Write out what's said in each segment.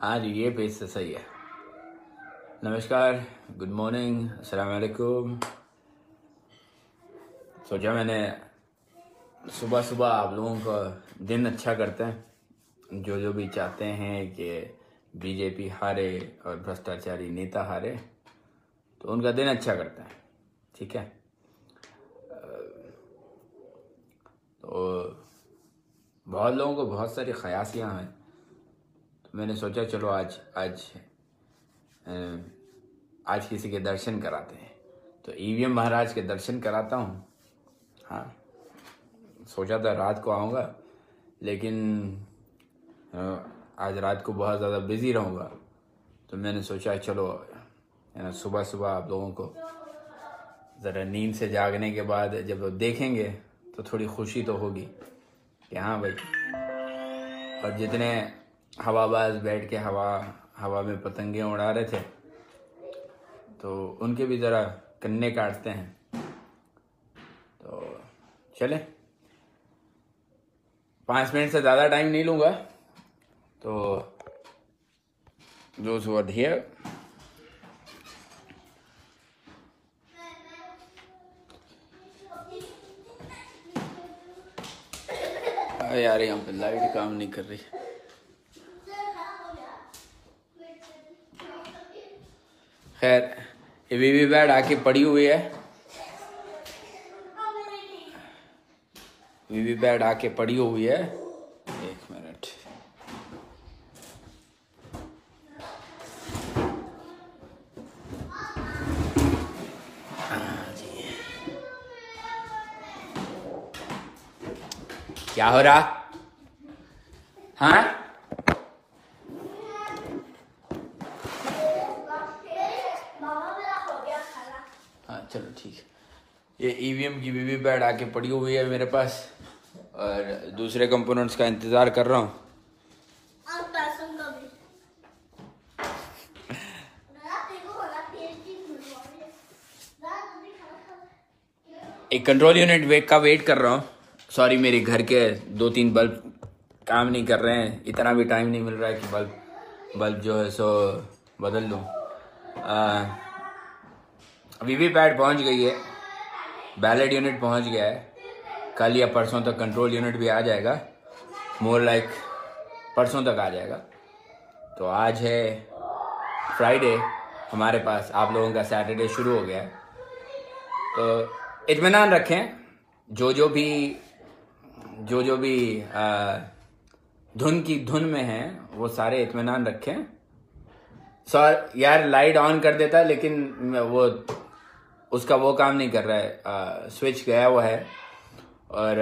हाँ जी, ये पेज से सही है। नमस्कार, गुड मॉर्निंग, अस्सलाम वालेकुम। सोचा मैंने सुबह सुबह आप लोगों का दिन अच्छा करते हैं। जो जो भी चाहते हैं कि बीजेपी हारे और भ्रष्टाचारी नेता हारे, तो उनका दिन अच्छा करते हैं। ठीक है। तो बहुत लोगों को बहुत सारी ख्यासियाँ हैं, तो मैंने सोचा चलो आज आज अ, आज किसी के दर्शन कराते हैं। तो ईवीएम महाराज के दर्शन कराता हूँ। हाँ, सोचा था रात को आऊँगा, लेकिन आज रात को बहुत ज़्यादा बिज़ी रहूँगा, तो मैंने सोचा चलो सुबह सुबह आप लोगों को ज़रा नींद से जागने के बाद जब देखेंगे तो थोड़ी खुशी तो होगी कि हाँ भाई। और जितने हवाबाज बैठ के हवा में पतंगे उड़ा रहे थे, तो उनके भी ज़रा कन्ने काटते हैं। तो चले, 5 मिनट से ज़्यादा टाइम नहीं लूँगा। तो those who are here, यार यहाँ पे लाइट काम नहीं कर रही। खैर, ये वीवी पैड आके पड़ी हुई है। वीवी पैड आके पड़ी हुई है। एक मिनट। क्या हो रहा? हाँ, हाँ चलो ठीक है। ये ईवीएम की वीवी पैड आके पड़ी हुई है मेरे पास, और दूसरे कंपोनेंट्स का इंतज़ार कर रहा हूँ। एक कंट्रोल यूनिट का वेट कर रहा हूँ। सॉरी, मेरे घर के 2-3 बल्ब काम नहीं कर रहे हैं। इतना भी टाइम नहीं मिल रहा है कि बल्ब जो है सो बदल लूँ। वीवी पैड पहुँच गई है, बैलेट यूनिट पहुँच गया है। कल या परसों तक कंट्रोल यूनिट भी आ जाएगा। मोर लाइक परसों तक आ जाएगा। तो आज है फ्राइडे, हमारे पास आप लोगों का सैटरडे शुरू हो गया है। तो इत्मीनान रखें, जो जो भी धुन में हैं वो सारे इत्मीनान रखें। सर यार, लाइट ऑन कर देता है लेकिन वो उसका वो काम नहीं कर रहा है। स्विच गया हुआ है और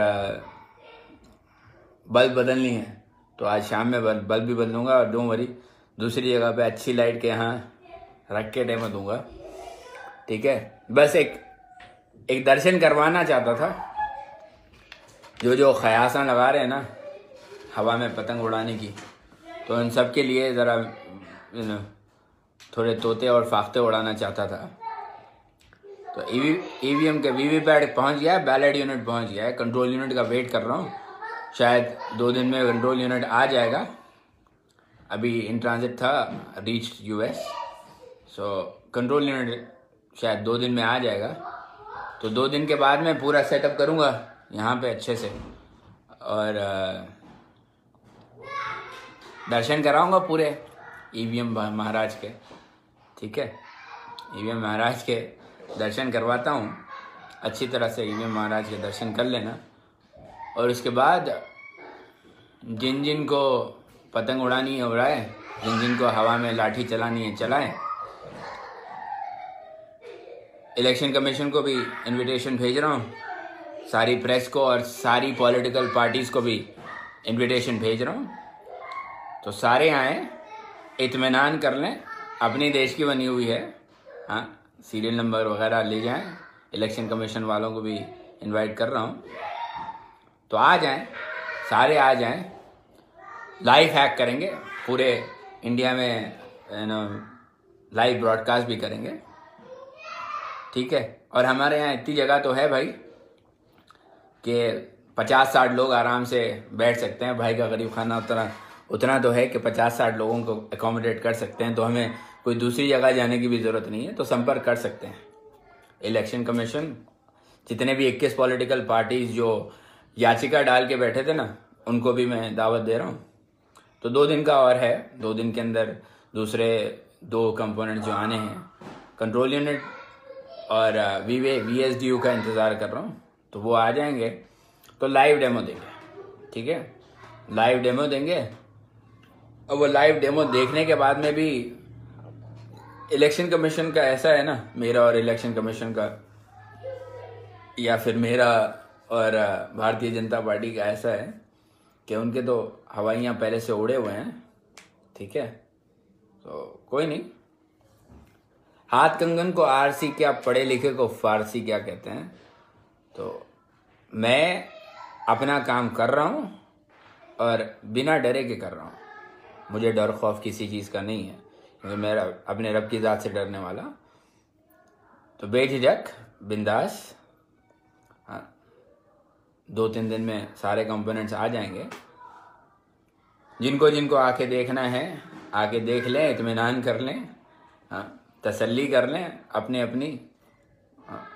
बल्ब बदलनी है, तो आज शाम में बल्ब भी बदलूंगा। और डोंट वरी, दूसरी जगह पे अच्छी लाइट के यहाँ रख के डेमो दूंगा। ठीक है, बस एक दर्शन करवाना चाहता था। जो ख्यासा लगा रहे हैं ना हवा में पतंग उड़ाने की, तो उन सब के लिए ज़रा थोड़े तोते और फाख्ते उड़ाना चाहता था। तो ईवीएम के वीवी पैड पहुंच गया है, बैलेट यूनिट पहुंच गया है। कंट्रोल यूनिट का वेट कर रहा हूँ, शायद 2 दिन में कंट्रोल यूनिट आ जाएगा। अभी इन ट्रांजिट था, reach US. So control unit शायद 2 दिन में आ जाएगा। तो 2 दिन के बाद मैं पूरा सेटअप करूँगा यहाँ पे अच्छे से, और दर्शन कराऊँगा पूरे ईवीएम महाराज के। ठीक है, ईवीएम महाराज के दर्शन करवाता हूँ अच्छी तरह से। ईवीएम महाराज के दर्शन कर लेना, और उसके बाद जिन को पतंग उड़ानी है उड़ाए, जिन को हवा में लाठी चलानी है चलाएं। इलेक्शन कमीशन को भी इनविटेशन भेज रहा हूँ, सारी प्रेस को और सारी पॉलिटिकल पार्टीज़ को भी इनविटेशन भेज रहा हूँ। तो सारे आएँ, इत्मीनान कर लें, अपनी देश की बनी हुई है। हाँ, सीरियल नंबर वगैरह ले जाएं। इलेक्शन कमीशन वालों को भी इनवाइट कर रहा हूँ, तो आ जाएं, सारे आ जाएं। लाइव हैक करेंगे, पूरे इंडिया में लाइव ब्रॉडकास्ट भी करेंगे। ठीक है, और हमारे यहाँ इतनी जगह तो है भाई कि 50-60 लोग आराम से बैठ सकते हैं। भाई का गरीब खाना उतना तो है कि 50-60 लोगों को अकोमोडेट कर सकते हैं, तो हमें कोई दूसरी जगह जाने की भी ज़रूरत नहीं है, तो संपर्क कर सकते हैं। इलेक्शन कमीशन जितने भी 21 पॉलिटिकल पार्टीज जो याचिका डाल के बैठे थे ना, उनको भी मैं दावत दे रहा हूँ। तो 2 दिन का और है, 2 दिन के अंदर दूसरे 2 कंपोनेंट जो आने हैं, कंट्रोल यूनिट और VSDU का इंतज़ार कर रहा हूँ, तो वो आ जाएंगे तो लाइव डेमो देंगे। ठीक है, लाइव डेमो देंगे, और वो लाइव डेमो देखने के बाद में भी इलेक्शन कमीशन का ऐसा है ना, मेरा और इलेक्शन कमीशन का, या फिर मेरा और भारतीय जनता पार्टी का ऐसा है कि उनके तो हवाइयाँ पहले से उड़े हुए हैं। ठीक है, तो कोई नहीं, हाथ कंगन को आरसी क्या, पढ़े लिखे को फारसी क्या कहते हैं। तो मैं अपना काम कर रहा हूँ और बिना डरे के कर रहा हूँ। मुझे डर खौफ किसी चीज़ का नहीं है, क्योंकि मेरा अपने रब की ज़ात से डरने वाला। तो बेझिझक बिंदास, हाँ, 2-3 दिन में सारे कंपोनेंट्स आ जाएंगे। जिनको जिनको आके देखना है आके देख लें, इत्मीनान कर लें, हाँ, तसल्ली कर लें अपनी अपनी, हाँ,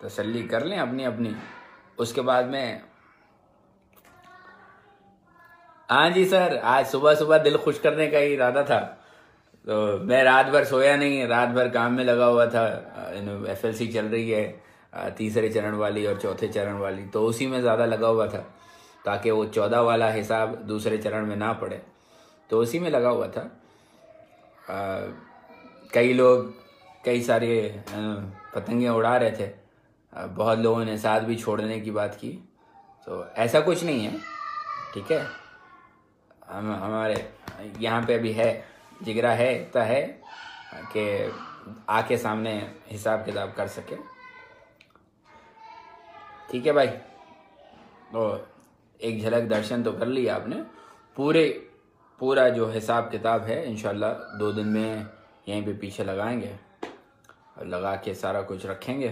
तसल्ली कर लें अपनी अपनी। उसके बाद में, हाँ जी सर, आज सुबह सुबह दिल खुश करने का ही इरादा था, तो मैं रात भर सोया नहीं, रात भर काम में लगा हुआ था। FLC चल रही है, तीसरे चरण वाली और चौथे चरण वाली, तो उसी में ज़्यादा लगा हुआ था, ताकि वो 14 वाला हिसाब दूसरे चरण में ना पड़े, तो उसी में लगा हुआ था। कई लोग कई सारे पतंगे उड़ा रहे थे, बहुत लोगों ने साथ भी छोड़ने की बात की, तो ऐसा कुछ नहीं है। ठीक है, हमारे यहाँ पे अभी है, जिगरा है, इतना है कि आके सामने हिसाब किताब कर सके। ठीक है भाई, तो एक झलक दर्शन तो कर लिया आपने। पूरा जो हिसाब किताब है इंशाल्लाह 2 दिन में यहीं पे पीछे लगाएंगे, और लगा के सारा कुछ रखेंगे।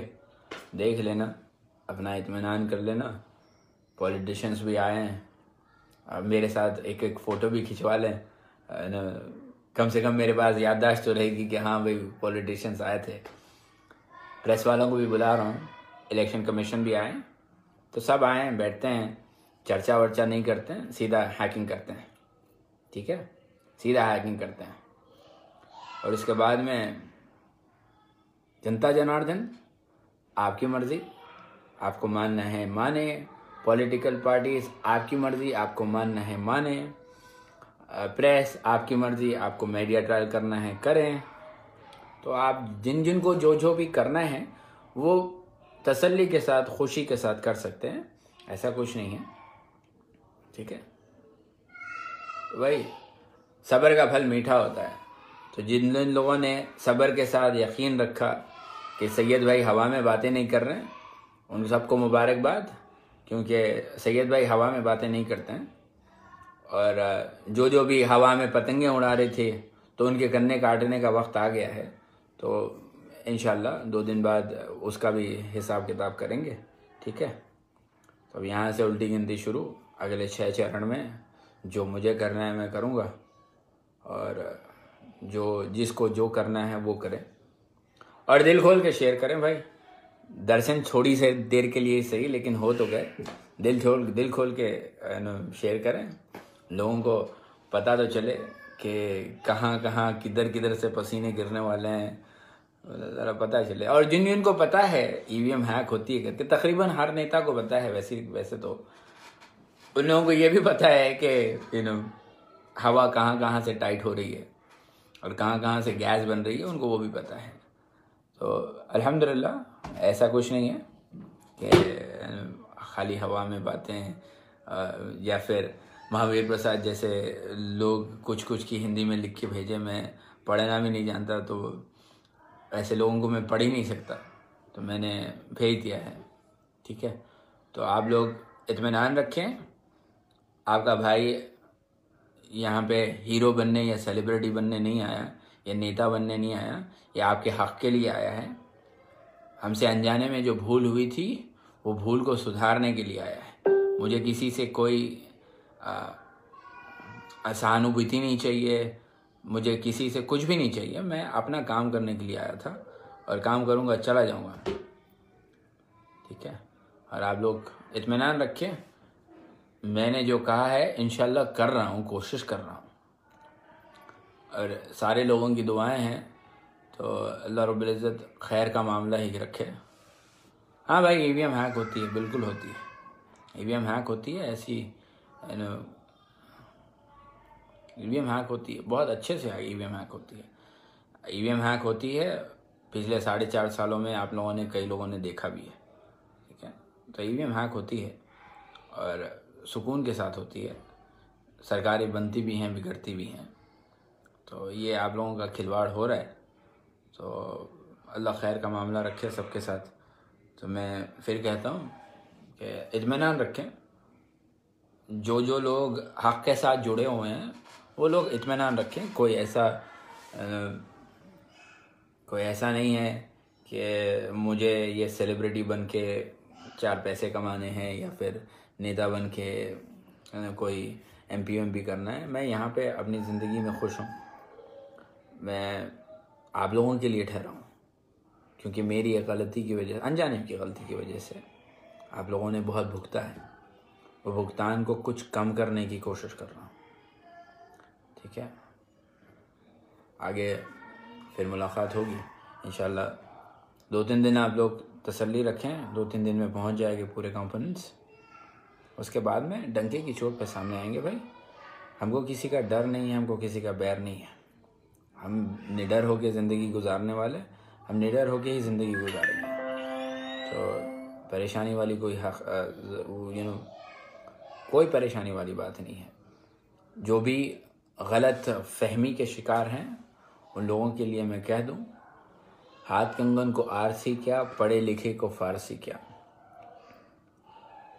देख लेना, अपना इत्मीनान कर लेना। पॉलिटिशियंस भी आए हैं, मेरे साथ एक एक फ़ोटो भी खिंचवा लें, कम से कम मेरे पास याददाश्त तो रहेगी कि हाँ भाई पॉलिटिशियंस आए थे। प्रेस वालों को भी बुला रहा हूँ, इलेक्शन कमीशन भी आए, तो सब आए, बैठते हैं, चर्चा वर्चा नहीं करते हैं, सीधा हैकिंग करते हैं। ठीक है, सीधा हैकिंग करते हैं। और उसके बाद में जनता जनार्दन, आपकी मर्ज़ी, आपको मानना है माने, पॉलिटिकल पार्टीज आपकी मर्ज़ी, आपको मानना है माने, प्रेस आपकी मर्ज़ी, आपको मीडिया ट्रायल करना है करें। तो आप जिन को जो भी करना है वो तसल्ली के साथ, खुशी के साथ कर सकते हैं, ऐसा कुछ नहीं है। ठीक है, तो भाई सब्र का फल मीठा होता है। तो जिन लोगों ने सब्र के साथ यकीन रखा कि सैयद भाई हवा में बातें नहीं कर रहे हैं, उन सबको मुबारकबाद, क्योंकि सैयद भाई हवा में बातें नहीं करते हैं। और जो भी हवा में पतंगे उड़ा रहे थे, तो उनके कन्ने काटने का वक्त आ गया है। तो इंशाल्लाह 2 दिन बाद उसका भी हिसाब किताब करेंगे। ठीक है, तो अब यहाँ से उल्टी गिनती शुरू, अगले 6 चरण में जो मुझे करना है मैं करूँगा, और जिसको जो करना है वो करें, और दिल खोल के शेयर करें भाई। दर्शन थोड़ी से देर के लिए सही, लेकिन हो तो गए। दिल खोल के शेयर करें, लोगों को पता तो चले कि कहाँ किधर से पसीने गिरने वाले हैं, ज़रा पता चले। और जिनको पता है EVM हैक होती है करके, तकरीबन हर नेता को पता है। वैसे तो उन लोगों को ये भी पता है कि हवा कहाँ से टाइट हो रही है और कहाँ से गैस बन रही है, उनको वो भी पता है। तो अल्हम्दुलिल्लाह ऐसा कुछ नहीं है कि खाली हवा में बातें, या फिर महावीर प्रसाद जैसे लोग कुछ की हिंदी में लिख के भेजे, मैं पढ़ना भी नहीं जानता, तो ऐसे लोगों को मैं पढ़ ही नहीं सकता, तो मैंने भेज दिया है। ठीक है, तो आप लोग इत्मीनान रखें, आपका भाई यहाँ पे हीरो बनने या सेलिब्रिटी बनने नहीं आया, या नेता बनने नहीं आया, या आपके हक़ के लिए आया है। हमसे अनजाने में जो भूल हुई थी, वो भूल को सुधारने के लिए आया है। मुझे किसी से कोई सहानुभूति नहीं चाहिए, मुझे किसी से कुछ भी नहीं चाहिए। मैं अपना काम करने के लिए आया था और काम करूँगा, चला जाऊँगा, ठीक है। और आप लोग इत्मीनान रखें, मैंने जो कहा है इंशाल्लाह कर रहा हूँ, कोशिश कर रहा हूँ। और सारे लोगों की दुआएं हैं, तो अल्लाह रब्बुल इज़्ज़त खैर का मामला ही रखे। हाँ भाई, ईवीएम हैक होती है, बिल्कुल होती है, ईवीएम हैक होती है, ऐसी ईवीएम हैक होती है, बहुत अच्छे से ईवीएम हैक होती है। ईवीएम हैक होती है, पिछले 4.5 सालों में आप लोगों ने, कई लोगों ने देखा भी है, ठीक है। तो ईवीएम हैक होती है और सुकून के साथ होती है। सरकारें बनती भी हैं, बिगड़ती भी हैं। तो ये आप लोगों का खिलवाड़ हो रहा है, तो अल्लाह खैर का मामला रखे सबके साथ। तो मैं फिर कहता हूँ कि इत्मीनान रखें, जो लोग हक़ के साथ जुड़े हुए हैं वो लोग इत्मीनान रखें। कोई ऐसा नहीं है कि मुझे ये सेलिब्रिटी बन के 4 पैसे कमाने हैं या फिर नेता बन के कोई MP करना है। मैं यहाँ पे अपनी ज़िंदगी में खुश हूँ। मैं आप लोगों के लिए ठहरा हूँ, क्योंकि मेरी एक गलती की वजह, अनजाने की गलती की वजह से आप लोगों ने बहुत भुगता है। वो भुगतान को कुछ कम करने की कोशिश कर रहा हूँ, ठीक है। आगे फिर मुलाकात होगी इंशाल्लाह। 2-3 दिन आप लोग तसल्ली रखें, 2-3 दिन में पहुँच जाएंगे पूरे कंपोनेंट्स। उसके बाद में डंके की चोट पे सामने आएंगे भाई। हमको किसी का डर नहीं है, हमको किसी का बैर नहीं है। हम निडर होकर ज़िंदगी गुजारने वाले, हम निडर होकर ही ज़िंदगी गुजारेंगे। तो परेशानी वाली कोई कोई परेशानी वाली बात नहीं है। जो भी गलत फहमी के शिकार हैं उन लोगों के लिए मैं कह दूं, हाथ कंगन को आरसी क्या, पढ़े लिखे को फारसी क्या।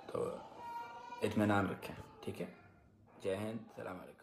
तो इत्मीनान रखें, ठीक है। जय हिंद, सलाम अलैकुम।